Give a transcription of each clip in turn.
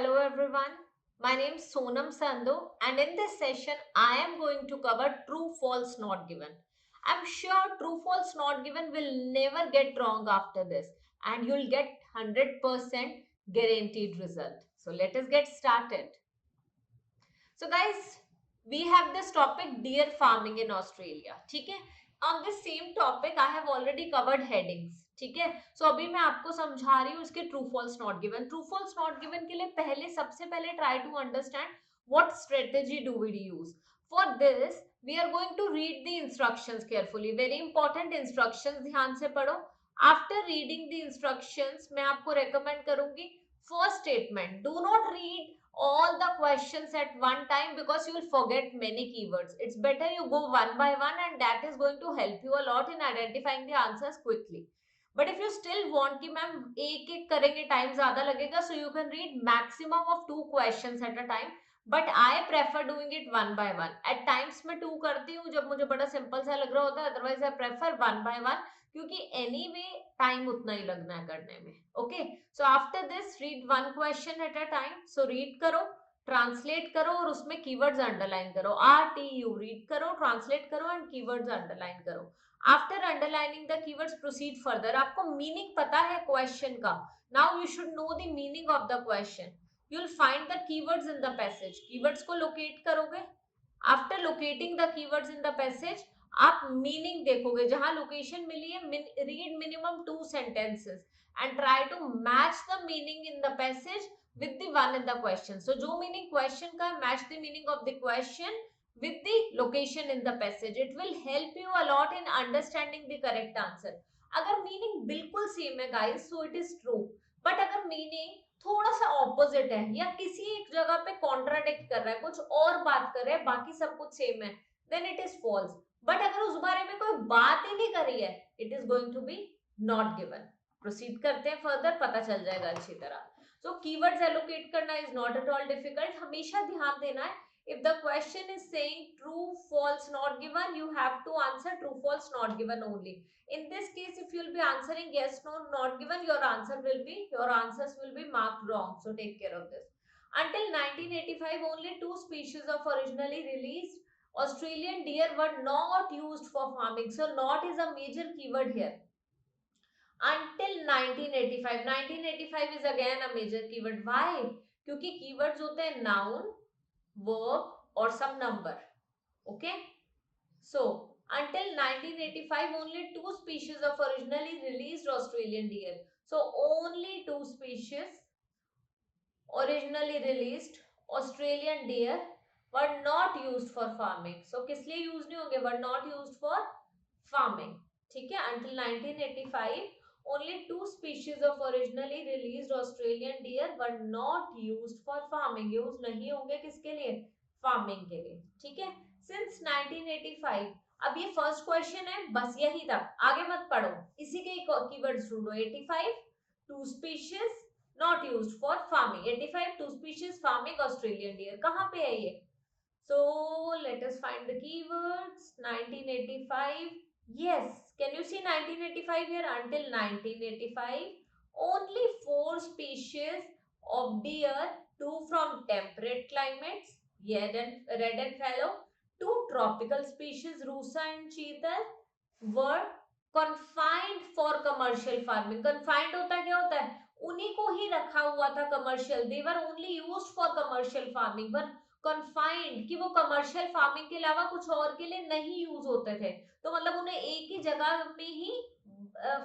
Hello everyone, my name is Sonam Sandhu and in this session I am going to cover true false not given. I'm sure true false not given will never get wrong after this and you'll get 100% guaranteed result. So let us get started. So guys, we have this topic deer farming in Australia. ठीक है? On this same topic I have already covered headings. ठीक है? So अभी मैं आपको समझा रही हूँ इसके true false not given. True false not given के लिए सबसे पहले try to understand what strategy do we use. For this we are going to read the instructions carefully. Very important instructions ध्यान से पढ़ो. After reading the instructions मैं आपको recommend करूंगी first statement. Do not read all the questions at one time because you will forget many keywords. It's better you go one by one and that is going to help you a lot in identifying the answers quickly. But if you still want कि ma'am एक एक करेंगे time ज्यादा लगेगा so you can read maximum of 2 questions at a time. But I prefer doing it one by one. At times मैं 2 करती हूँ जब मुझे बड़ा सिंपल सा लग रहा होता है, otherwise I prefer one by one क्योंकि anyway टाइम उतना ही लगना है करने में. Okay, so after this read one question at a time. So read करो, ट्रांसलेट करो और उसमें कीवर्ड्स अंडरलाइन करो. RTU रीड करो, ट्रांसलेट करो एंड कीवर्ड्स अंडरलाइन करो. After underlining the keywords proceed further. आपको मीनिंग पता है क्वेश्चन का, now you should know the meaning of the question. You will find the keywords in the passage. Keywords को locate करोगे. After locating the keywords in the passage आप meaning देखोगे. जहां location मिली है read minimum 2 sentences and try to match the meaning in the passage with the one in the question. So जो meaning question का match the meaning of the question with the location in the passage. It will help you a lot in understanding the correct answer. अगर meaning बिल्कुल same है guys, so it is true. But अगर meaning थोड़ा सा opposite है या किसी एक जगह पे contradict कर रहा है, कुछ और बात कर रहा है, बाकी सब कुछ same है, then it is false. But अगर उस बारे में कोई बात ही नहीं करी है, it is going to be not given. Proceed करते हैं फर्दर, पता चल जाएगा अच्छी तरह. सो कीवर्ड्स एलोकेट करना is not at all difficult. हमेशा ध्यान देना है, if the question is saying true false not given, you have to answer true false not given only. In this case if you will be answering yes no not given, your answers will be marked wrong. So take care of this. Until 1985 only 2 species of originally released Australian deer were not used for farming. So not is a major keyword here. Until 1985. 1985 is again a major keyword. Why? क्योंकि keywords होते हैं noun, verb और some number. Okay? So until 1985 only 2 species of originally released Australian deer. So only 2 species originally released Australian deer were not used for farming. So किस लिए use नहीं होंगे? Were not used for farming. ठीक है? Until 1985 only 2 species of originally released Australian deer were not used for farming. Use नहीं होंगे किसके लिए? फार्मिंग के लिए. ठीक है? Since 1985. अब ये फर्स्ट क्वेश्चन है, बस यही था, आगे मत पढ़ो, इसी के कीवर्ड्स ढूंढो. 85 2 species not used for farming. 85 2 species farming Australian deer. कहाँ पे है ये? So let us find the keywords. 1985. Yes, can you see 1985 here? Until 1985 only 4 species of deer, 2 from temperate climates, red and fallow, 2 tropical species rusa and cheetah were confined for commercial farming. Confined होता क्या होता है? उन्हीं को ही रखा हुआ था commercial. They were only used for commercial farming. But confined कि वो commercial farming के अलावा कुछ और के लिए नहीं यूज होते थे. तो मतलब उन्हें एक ही जगह में ही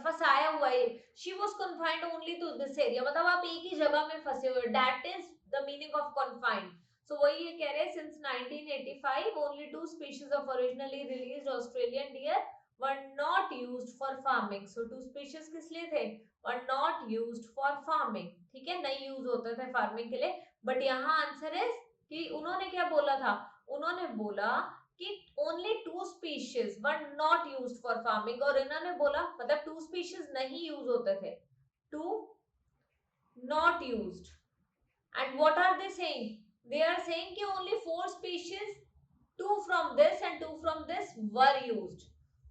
फंसाया हुआ है. She was confined only to this area. मतलब आप एक ही जगह में फंसे हुए. That is the meaning of confined. So वही ये कह रहे हैं, since 1985 only 2 species of originally released Australian deer were not used for farming. So 2 species किस लिए थे? Were not used for farming. ठीक है, नहीं यूज होते थे फार्मिंग के लिए. बट यहाँ आंसर है कि उन्होंने क्या बोला था? उन्होंने बोला कि only 2 species were not used for farming. और इन्होंने बोला मतलब 2 स्पीशीज नहीं यूज होते थे. 2 not used. And what are they saying? They are saying कि only 4 species, 2 from this and 2 from this were used.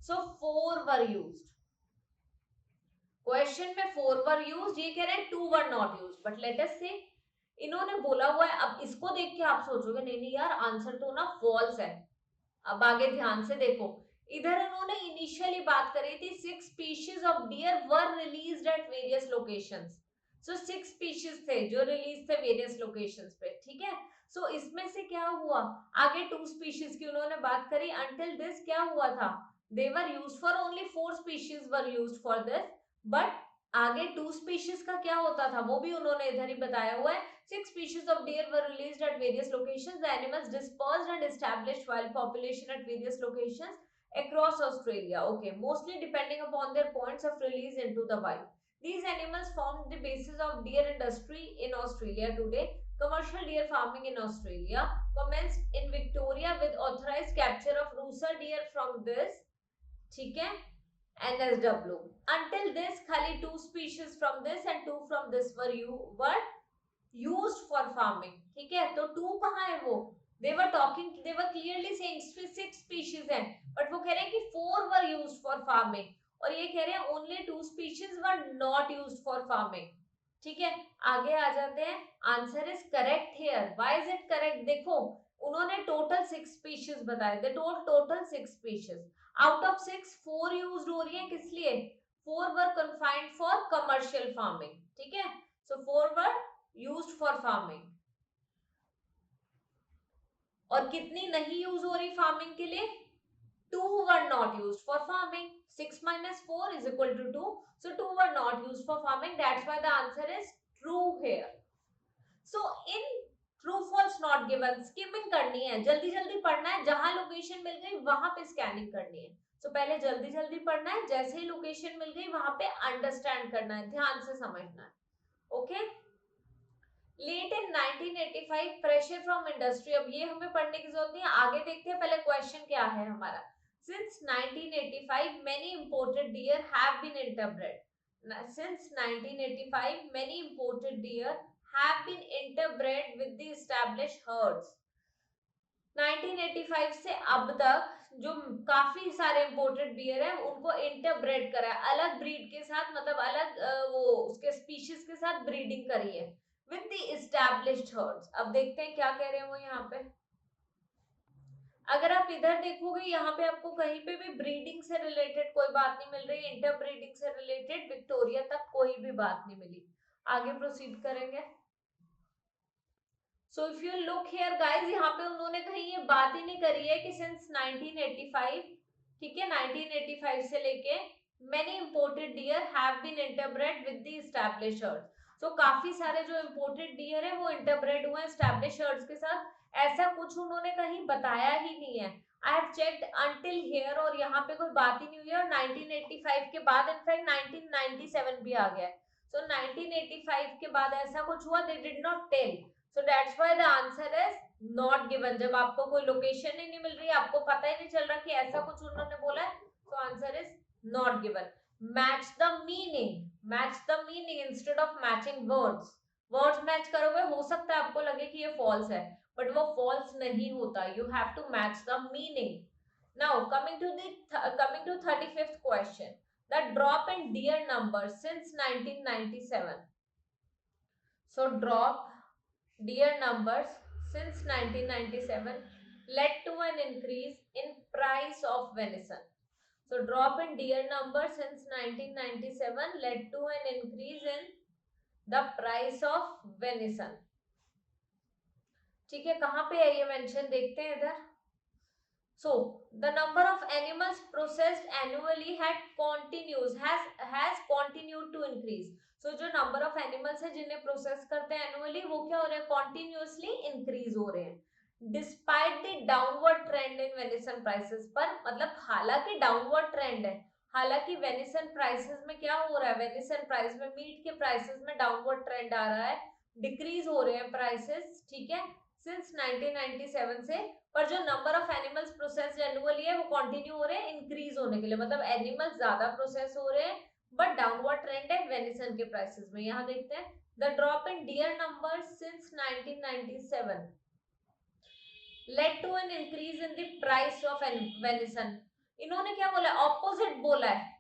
So 4 were used. Question में 4 were used, ये कह रहे हैं 2 were not used. But let us say इन्होंने बोला हुआ है, अब इसको देख के आप सोचोगे नहीं नहीं यार आंसर तो ना फॉल्स है। अब आगे ध्यान से देखो, इधर इन्होंने इनिशियली बात करी थी 6 species of dear were released at various locations. So 6 species थे जो रिलीज थे वेरियस लोकेशंस पे, ठीक है। सो इसमें से क्या हुआ, आगे 2 स्पीशीज की उन्होंने बात करी, अंटिल दिस क्या हुआ था, they were used for only 4 species were used for this, but आगे 2 स्पीशीज का क्या होता था वो भी उन्होंने इधर ही बताया हुआ है। 6 species of deer were released at various locations. The animals dispersed and established wild population at various locations across Australia. Okay, mostly depending upon their points of release into the wild. These animals formed the basis of deer industry in Australia today. Commercial deer farming in Australia commenced in Victoria with authorized capture of Rusa deer from this, ठीक है, NSW. Until this, खाली 2 species from this and 2 from this were used for farming, ठीक है। तो 2 कहाँ है वो, they were clearly saying 6 species हैं, but वो कह रहे हैं कि 4 were used for farming, और ये कह रहे हैं only 2 species were not used for farming, ठीक है। आगे आ जाते हैं, answer is correct here. Why is it correct, देखो उन्होंने टोटल 6 स्पीशीज बताए थे, total 6 species, out of 6 4 use हो रही है किस लिए, 4 वर कन्फाइंड फॉर कमर्शियल फार्मिंग, ठीक है। सो 4 वर यूज्ड फॉर फार्मिंग, और कितनी नहीं यूज हो रही फार्मिंग के लिए, 2 were not used for farming. 6 minus 4 is equal to 2. So 2 were not used for farming. That's why the answer is true here. So in true false not given, skimming करनी है, जल्दी जल्दी पढ़ना है, जहां लोकेशन मिल गई वहां पे स्कैनिंग करनी है। तो पहले जल्दी जल्दी पढ़ना है, जैसे ही लोकेशन मिल गई वहां पे अंडरस्टैंड करना है, ध्यान से समझना है, okay. Late in 1985 pressure from industry, अब ये हमें पढ़ने की जरूरत नहीं है, आगे देखते हैं पहले क्वेश्चन क्या है हमारा। Since 1985 many imported deer have been interbred. Since 1985 many imported deer have been interbred with the established herds. 1985 से अब तक जो काफी सारे इंपोर्टेड डियर है उनको इंटरब्रेड करा है, अलग ब्रीड के साथ, मतलब अलग वो उसके स्पीशीज के साथ ब्रीडिंग करी है with the established herds. अब देखते हैं क्या कह रहे हैं वो यहाँ पे। अगर आप इधर देखोगे यहाँ पे आपको कहीं पे भी ब्रीडिंग से रिलेटेड कोई बात नहीं मिल रही, इंटर ब्रीडिंग से रिलेटेड विक्टोरिया तक कोई भी बात नहीं मिली। आगे प्रोसीड करेंगे। So if you look here guys, यहाँ पे उन्होंने कहीं ये बात ही नहीं करी है कि सिंस 1985, ठीक है, 1985 से लेके many imported deer have been interbred with the established herds. So काफी सारे जो imported deer है वो interbred हुए established herds के साथ, ऐसा कुछ उन्होंने कहीं बताया ही नहीं है। I have checked until here, और यहाँ पे कोई बात ही नहीं हुई है, और 1985 के बाद इनफैक्ट 1997 भी आ गया है। So 1985 के बाद ऐसा कुछ हुआ, they did not tell. So that's why the answer is not given. जब आपको कोई लोकेशन ही नहीं मिल रही, आपको पता ही नहीं चल रहा कि ऐसा कुछ उन्होंने बोला है, तो answer is not given. Match the meaning. Match the meaning instead of matching words. Words match करोगे, हो सकता है आपको लगे कि ये false है, but वो false नहीं होता. You have to match the meaning. Now coming to 35th question. The drop in deer numbers since 1997. So drop deer numbers since 1997 led to an increase in price of venison. So drop in deer numbers since 1997 led to an increase in the price of venison. ठीक है, कहां पे है ये mention, देखते हैं इधर। So the number of animals processed annually has continued to increase. So जो नंबर ऑफ एनिमल्स है जिन्हें प्रोसेस करते हैं एनुअली, वो क्या हो रहे हैं, कॉन्टिन्यूसली इंक्रीज हो रहे हैं despite the downward trend in venison prices पर, मतलब हालांकि डाउनवर्ड ट्रेंड है, हालांकि वेनिसन प्राइसेस में क्या हो रहा है, वेनिसन प्राइस में, मीट के प्राइसेस में डाउनवर्ड ट्रेंड आ रहा है, डिक्रीज हो रहे हैं प्राइसेस, ठीक है, सिंस 1997 से। पर जो number of animals process annually है वो कंटिन्यू हो रहे हैं इंक्रीज होने के लिए, मतलब एनिमल्स ज्यादा प्रोसेस हो रहे हैं, बट डाउनवर्ड ट्रेंड है वेनिसन के प्राइसेस में। यहाँ देखते हैं, the drop in deer numbers since 1997 led to an increase in the price of venison. इन्होंने क्या बोला, ऑपोजिट बोला है।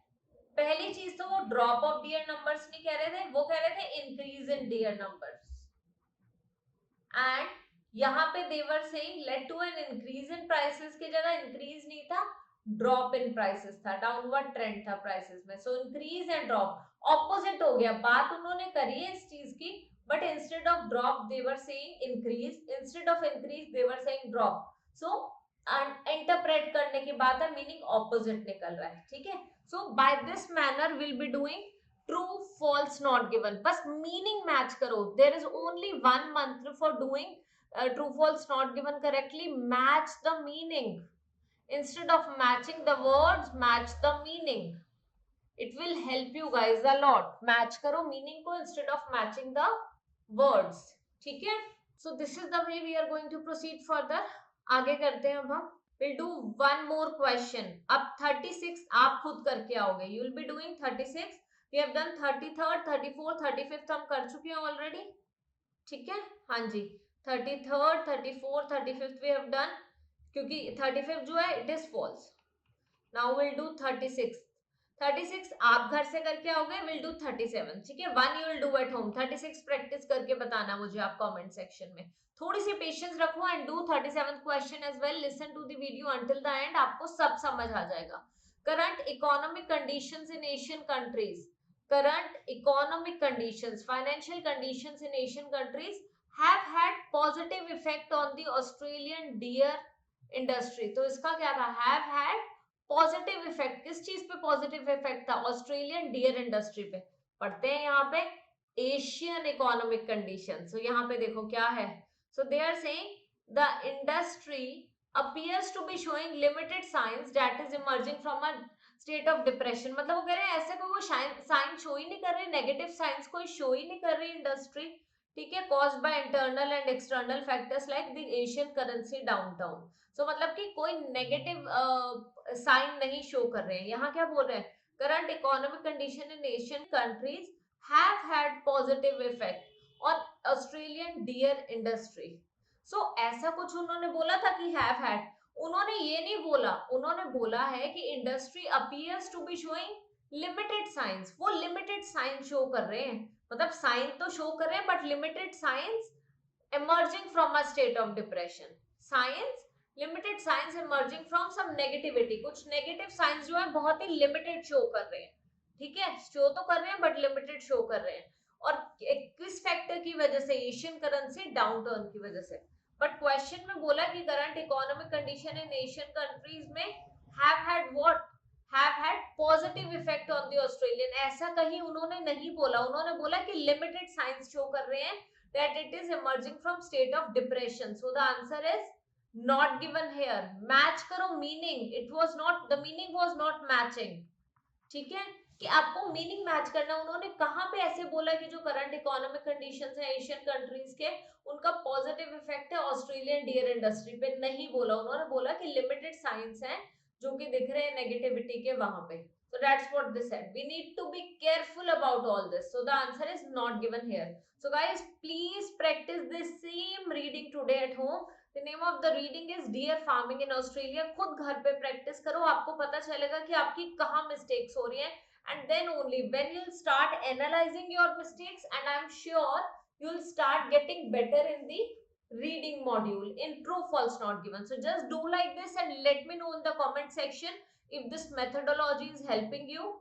पहली चीज तो वो ड्रॉप ऑफ डियर नंबर्स नहीं कह रहे थे, वो कह रहे थे increase in deer numbers. And यहाँ पे they're saying led to an increase in prices की जगह इंक्रीज नहीं था, ड्रॉप इन प्राइसेस था, डाउनवर्ड ट्रेंड था प्राइसेस में. So increase and drop opposite हो गया. बात उन्होंने करी है इस चीज की, but instead of drop they're saying increase, instead of increase they're saying drop. So interpret करने की बात है, मीनिंग ऑपोजिट निकल रहा है. ठीक है. So by this manner will be doing true false not given. बस मीनिंग मैच करो. There is only one mantra for doing true false not given correctly. Match the meaning. Instead of matching the words, match the meaning. It will help you guys a lot. Match करो meaning को instead of matching the words. ठीक है. So this is the way we are going to proceed further. आगे करते हैं अब हम. We'll do one more question. अब 36 आप खुद करके आओगे. You will be doing 36. We have done 33rd, 34th, 35th हम कर चुके हैं already. ठीक है. हाँ जी. 33rd, 34th, 35th we have done. क्योंकि 35 जो है it is false. Now will do 36. 36 आप घर से करके आओगे. Will do 37. ठीक है. 1 you will do at home. 36 practice करके बताना मुझे आप कमेंट सेक्शन में. थोड़ी सी पेशेंस रखो and do 37th question as well. Listen to the video until the end. आपको सब समझ आ जाएगा. Current economic conditions in Asian countries. Current economic conditions, financial conditions in Asian countries have had positive effect on the Australian deer industry. तो इसका क्या था? Have had positive effect. किस चीज पे पॉजिटिव इफेक्ट था? ऑस्ट्रेलियन डियर इंडस्ट्री पे. पढ़ते हैं यहाँ पे एशियन इकोनॉमिक कंडीशन. सो यहाँ पे देखो क्या है. So they are saying the industry appears to be showing limited signs that is emerging from a state of depression. मतलब वो कह रहे हैं ऐसे कोई वो साइन शो ही नहीं कर रही, नेगेटिव साइंस कोई शो ही नहीं कर रही इंडस्ट्री. ठीक है. Caused by internal and external factors like the Asian currency downtown. So मतलब कि कोई नेगेटिव साइन नहीं शो कर रहे हैं. यहाँ क्या बोल रहे हैं? Current economic condition in Asian countries have had positive effect on Australian deer industry. So ऐसा कुछ उन्होंने बोला था कि हैव हैड. उन्होंने ये नहीं बोला. उन्होंने बोला है कि industry appears to be showing limited signs. वो लिमिटेड साइन शो कर रहे हैं. मतलब साइन तो शो कर रहे हैं but limited science emerging from a state of depression. Science limited signs emerging from some negativity. कुछ नेगेटिव साइंस जो है बहुत ही लिमिटेड शो कर रहे हैं. ठीक है. शो तो कर रहे हैं बट लिमिटेड शो कर रहे हैं. और किस फैक्टर की वजह से? एशियन करेंसी डाउनटर्न की वजह से. बट क्वेश्चन में बोला कि current economic condition in Asian countries में have had what? Have had positive effect on the Australian. ऐसा कहीं उन्होंने नहीं बोला. उन्होंने बोला कि लिमिटेड साइंस शो कर रहे हैं that it is emerging from state of depression. So the answer is not given here. Match करो meaning. It was not, the meaning was not matching. ठीक है. कि आपको मीनिंग मैच करना. उन्होंने कहां पे ऐसे बोला कि जो करंट इकोनॉमिक कंडीशंस है एशियन कंट्रीज के उनका पॉजिटिव इफेक्ट है ऑस्ट्रेलियन डियर इंडस्ट्री पे? नहीं बोला. उन्होंने बोला कि लिमिटेड साइंस है जो कि दिख रहे हैं नेगेटिविटी के वहां पे. So that's what they said. We need to be careful about all this. So the answer is not given here. So guys, please practice this same reading today at home. The name of the reading is Deer Farming in Australia. खुद घर पे practice करो. आपको पता चलेगा कि आपकी कहाँ mistakes हो रही हैं. And then only when you'll start analyzing your mistakes, and I'm sure you'll start getting better in the reading module in true false not given. So just do like this and let me know in the comment section if this methodology is helping you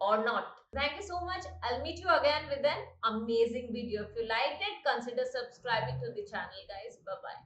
or not. Thank you so much. I'll meet you again with an amazing video. If you liked it, consider subscribing to the channel, guys. Bye bye.